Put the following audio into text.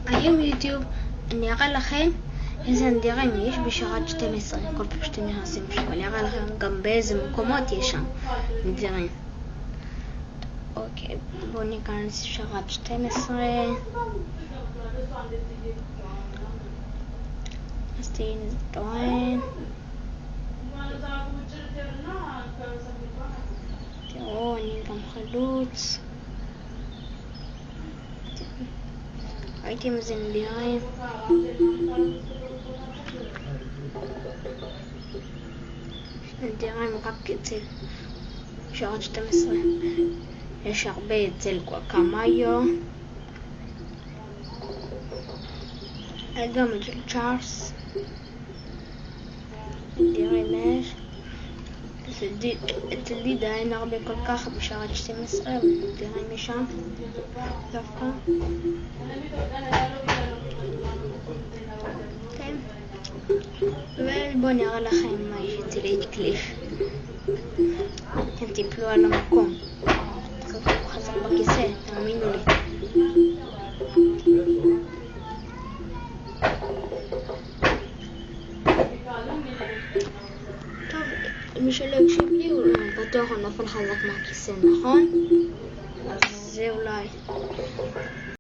היום יוטיוב אני אראה לכם איזה נדירים יש בשרת 12 כל פעם שאתם נכנסים שם. אני אראה לכם גם באיזה מקומות יש שם נדירים. אוקיי, בואו ניכנס שרת 12. אז תהיין איזה טוען. תראו, אני גם חלוץ. ראיתי איזה נדירים. נדירים רק אצל שרת 12. יש הרבה אצל גואקמיו. גם אצל צ'ארלס. נדירים יש. אצל דידה אין הרבה כל כך בשרת 12, אבל נדירים יש שם דווקא. ובואו נראה לכם מה יש אצל היטקליף. אתם תיפלו על המקום. הוא חזק בכיסא, תאמינו לי. טוב, מי שלא יקשיב לי, הוא בטוח הוא נופל חזק מהכיסא, נכון? אז זה אולי